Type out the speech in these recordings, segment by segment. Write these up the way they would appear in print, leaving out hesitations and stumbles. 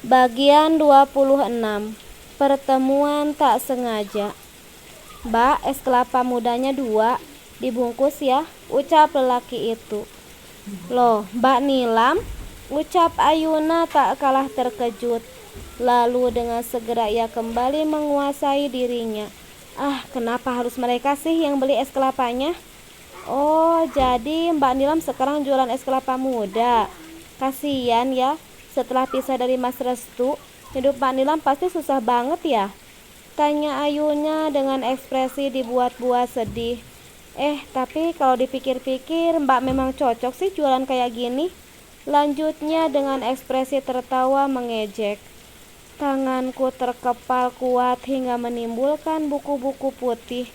Bagian 26. Pertemuan tak sengaja. Mbak, es kelapa mudanya 2, dibungkus ya, ucap lelaki itu. Loh, Mbak Nilam, ucap Ayuna tak kalah terkejut. Lalu dengan segera ia kembali menguasai dirinya. Kenapa harus mereka sih yang beli es kelapanya? Oh, jadi Mbak Nilam sekarang jualan es kelapa muda. Kasian ya, setelah pisah dari Mas Restu, hidup Mbak Nilam pasti susah banget ya? Tanya Ayunya dengan ekspresi dibuat-buat sedih. Tapi kalau dipikir-pikir Mbak memang cocok sih jualan kayak gini. Lanjutnya dengan ekspresi tertawa mengejek. Tanganku terkepal kuat hingga menimbulkan buku-buku putih.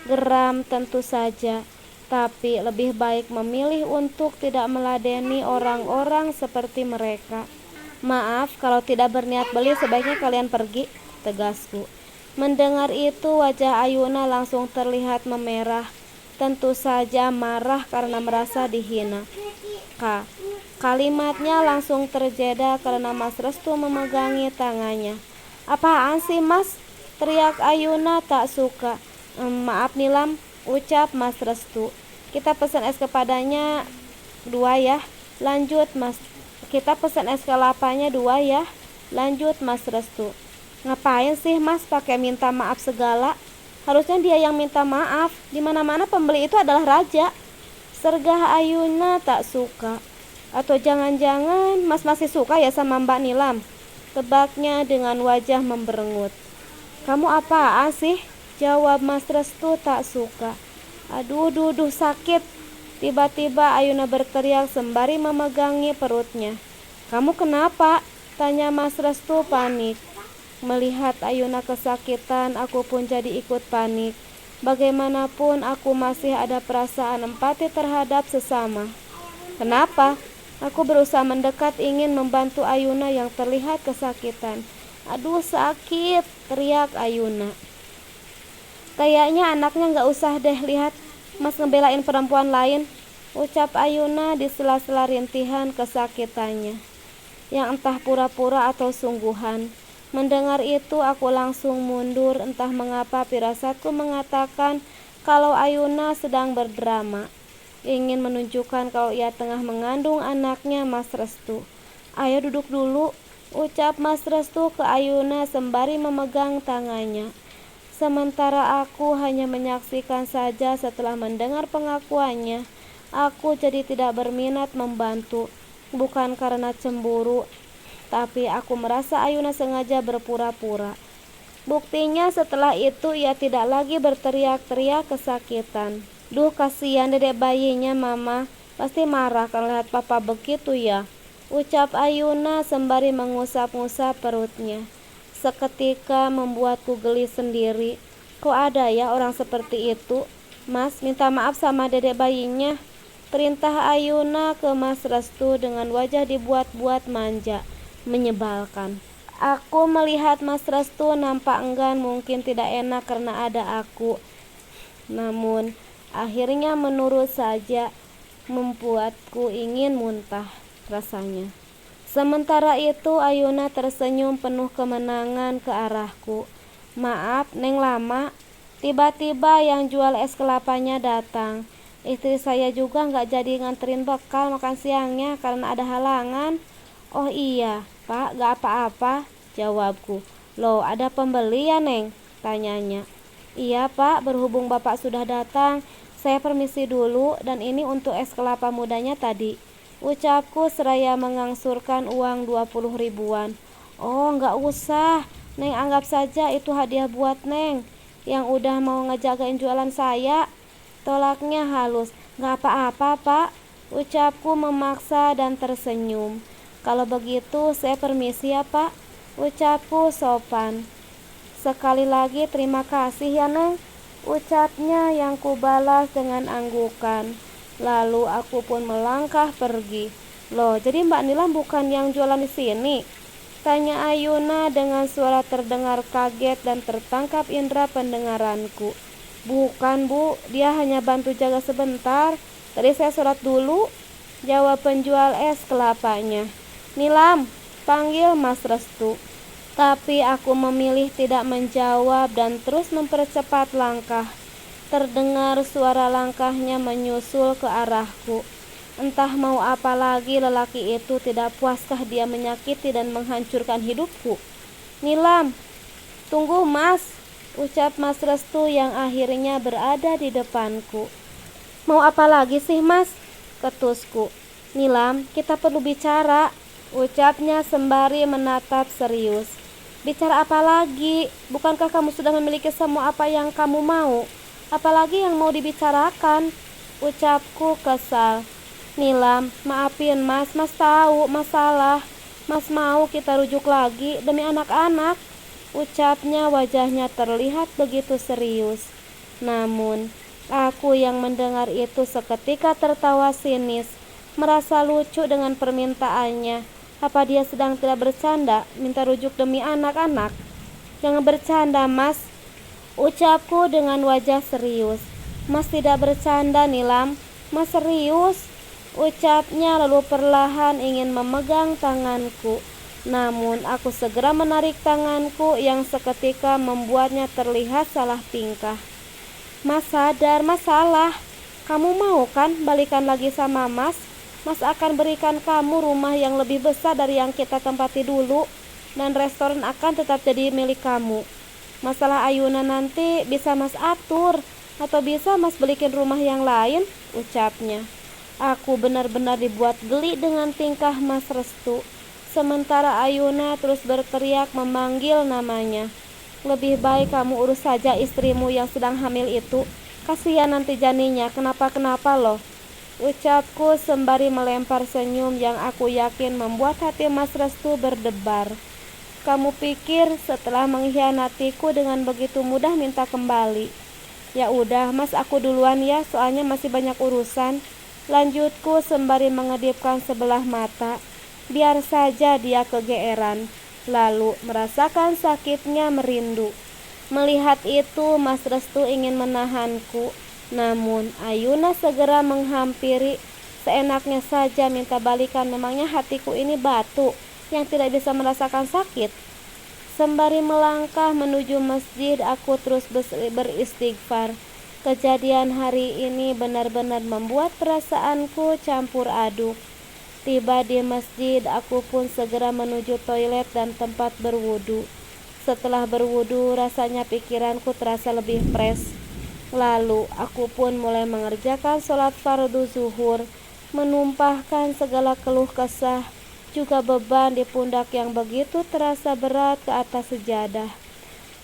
Geram tentu saja. Tapi lebih baik memilih untuk tidak meladeni orang-orang seperti mereka. Maaf, kalau tidak berniat beli sebaiknya kalian pergi, tegasku. Mendengar itu wajah Ayuna langsung terlihat memerah. Tentu saja marah karena merasa dihina. Kalimatnya langsung terjeda karena Mas Restu memegangi tangannya. Apaan sih Mas? Teriak Ayuna tak suka. Maaf Nilam, ucap Mas Restu. Kita pesan es kepadanya 2 ya. Lanjut Mas. Kita pesan es kelapanya 2 ya. Lanjut Mas Restu. Ngapain sih Mas pakai minta maaf segala? Harusnya dia yang minta maaf. Dimana-mana pembeli itu adalah raja. Sergah Ayuna tak suka. Atau jangan-jangan Mas masih suka ya sama Mbak Nilam? Tebaknya dengan wajah memberengut. Kamu apaan sih? Jawab Mas Restu tak suka. Aduh, sakit. Tiba-tiba Ayuna berteriak sembari memegangi perutnya. Kamu kenapa? Tanya Mas Restu panik. Melihat Ayuna kesakitan, aku pun jadi ikut panik. Bagaimanapun aku masih ada perasaan empati terhadap sesama. Kenapa? Aku berusaha mendekat ingin membantu Ayuna yang terlihat kesakitan. Aduh sakit, teriak Ayuna. Kayaknya anaknya gak usah deh lihat Mas ngebelain perempuan lain, ucap Ayuna di sela-sela rintihan kesakitannya, yang entah pura-pura atau sungguhan. Mendengar itu aku langsung mundur, entah mengapa firasatku mengatakan kalau Ayuna sedang berdrama, ingin menunjukkan kalau ia tengah mengandung anaknya Mas Restu. Ayo duduk dulu, ucap Mas Restu ke Ayuna sembari memegang tangannya. Sementara aku hanya menyaksikan saja. Setelah mendengar pengakuannya, aku jadi tidak berminat membantu. Bukan karena cemburu, tapi aku merasa Ayuna sengaja berpura-pura. Buktinya setelah itu ia tidak lagi berteriak-teriak kesakitan. Duh kasihan dedek bayinya mama, pasti marah kalau lihat papa begitu ya, ucap Ayuna sembari mengusap-ngusap perutnya. Seketika membuatku geli sendiri. Kok ada ya orang seperti itu? Mas, minta maaf sama dedek bayinya, perintah Ayuna ke Mas Restu dengan wajah dibuat-buat manja, menyebalkan. Aku melihat Mas Restu nampak enggan, mungkin tidak enak karena ada aku. Namun akhirnya menurut saja, membuatku ingin muntah rasanya. Sementara itu Ayuna tersenyum penuh kemenangan ke arahku. Maaf, Neng lama. Tiba-tiba yang jual es kelapanya datang. Istri saya juga gak jadi nganterin bekal makan siangnya karena ada halangan. Oh iya, Pak, gak apa-apa, jawabku. Loh, ada pembeli ya Neng? Tanyanya. Iya Pak, berhubung Bapak sudah datang, saya permisi dulu dan ini untuk es kelapa mudanya tadi, ucapku seraya mengangsurkan uang 20 ribuan. Oh nggak usah, Neng anggap saja itu hadiah buat Neng yang udah mau ngejagain jualan saya, tolaknya halus. Nggak apa-apa Pak, ucapku memaksa dan tersenyum. Kalau begitu saya permisi ya Pak, ucapku sopan. Sekali lagi terima kasih ya Neng, ucapnya yang kubalas dengan anggukan. Lalu aku pun melangkah pergi. Loh, jadi Mbak Nilam bukan yang jualan di sini? Tanya Ayuna dengan suara terdengar kaget dan tertangkap indera pendengaranku. Bukan Bu, dia hanya bantu jaga sebentar. Tadi saya sholat dulu, jawab penjual es kelapanya. Nilam, panggil Mas Restu. Tapi aku memilih tidak menjawab dan terus mempercepat langkah. Terdengar suara langkahnya menyusul ke arahku. Entah mau apa lagi lelaki itu, tidak puaskah dia menyakiti dan menghancurkan hidupku. Nilam, tunggu Mas, ucap Mas Restu yang akhirnya berada di depanku. Mau apa lagi sih Mas? Ketusku. Nilam, kita perlu bicara, ucapnya sembari menatap serius. Bicara apa lagi? Bukankah kamu sudah memiliki semua apa yang kamu mau? Apalagi yang mau dibicarakan? Ucapku kesal. Nilam, maafin Mas, Mas tahu masalah. Mas mau kita rujuk lagi demi anak-anak. Ucapnya wajahnya terlihat begitu serius. Namun, aku yang mendengar itu seketika tertawa sinis, merasa lucu dengan permintaannya. Apa dia sedang tidak bercanda, minta rujuk demi anak-anak? Jangan bercanda Mas, ucapku dengan wajah serius. Mas tidak bercanda Nilam, Mas serius, ucapnya lalu perlahan ingin memegang tanganku. Namun aku segera menarik tanganku yang seketika membuatnya terlihat salah tingkah. Mas sadar, Mas salah. Kamu mau kan balikan lagi sama Mas? Mas akan berikan kamu rumah yang lebih besar dari yang kita tempati dulu, dan restoran akan tetap jadi milik kamu. Masalah ayunan nanti bisa Mas atur, atau bisa Mas belikin rumah yang lain, ucapnya. Aku benar-benar dibuat geli dengan tingkah Mas Restu. Sementara Ayuna terus berteriak memanggil namanya. Lebih baik kamu urus saja istrimu yang sedang hamil itu. Kasihan nanti janinnya, kenapa-kenapa loh. Ucapku sembari melempar senyum yang aku yakin membuat hati Mas Restu berdebar. Kamu pikir setelah mengkhianatiku dengan begitu mudah minta kembali? Ya udah Mas, aku duluan ya, soalnya masih banyak urusan. Lanjutku sembari mengedipkan sebelah mata. Biar saja dia kegeeran, lalu merasakan sakitnya merindu. Melihat itu Mas Restu ingin menahanku. Namun Ayuna segera menghampiri, seenaknya saja minta balikan. Memangnya hatiku ini batu yang tidak bisa merasakan sakit? Sembari melangkah menuju masjid, aku terus beristighfar. Kejadian hari ini benar-benar membuat perasaanku campur aduk. Tiba di masjid, aku pun segera menuju toilet dan tempat berwudu. Setelah berwudu, rasanya pikiranku terasa lebih fresh. Lalu aku pun mulai mengerjakan sholat fardu zuhur, menumpahkan segala keluh kesah, juga beban di pundak yang begitu terasa berat ke atas sejadah.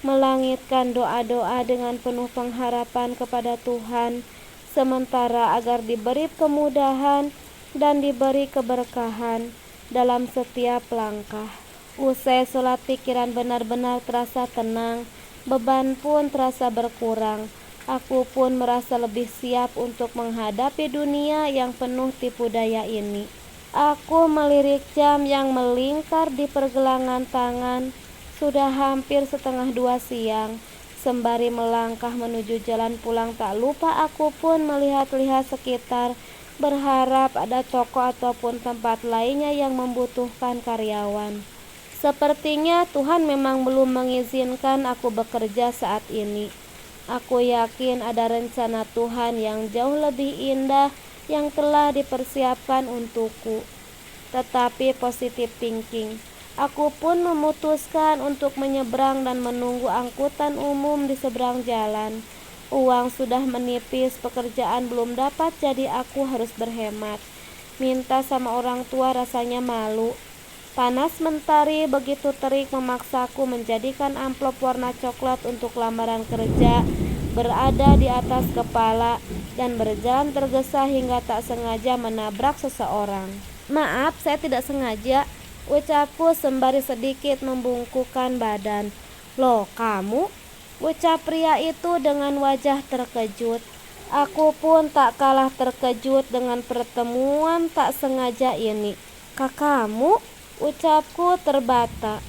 Melangitkan doa-doa dengan penuh pengharapan kepada Tuhan, sementara agar diberi kemudahan dan diberi keberkahan dalam setiap langkah. Usai sholat, pikiran benar-benar terasa tenang, beban pun terasa berkurang. Aku pun merasa lebih siap untuk menghadapi dunia yang penuh tipu daya ini. Aku melirik jam yang melingkar di pergelangan tangan. Sudah hampir 1:30 siang. Sembari melangkah menuju jalan pulang, tak lupa aku pun melihat-lihat sekitar, berharap ada toko ataupun tempat lainnya yang membutuhkan karyawan. Sepertinya Tuhan memang belum mengizinkan aku bekerja saat ini. Aku yakin ada rencana Tuhan yang jauh lebih indah yang telah dipersiapkan untukku. Tetapi positive thinking, aku pun memutuskan untuk menyeberang dan menunggu angkutan umum di seberang jalan. Uang sudah menipis, pekerjaan belum dapat, jadi aku harus berhemat. Minta sama orang tua rasanya malu. Panas mentari begitu terik memaksaku menjadikan amplop warna coklat untuk lamaran kerja berada di atas kepala dan berjalan tergesa hingga tak sengaja menabrak seseorang. Maaf, saya tidak sengaja, ucapku sembari sedikit membungkukkan badan. Loh, kamu? Ucap pria itu dengan wajah terkejut. Aku pun tak kalah terkejut dengan pertemuan tak sengaja ini. Kakakmu? Ucapku terbata.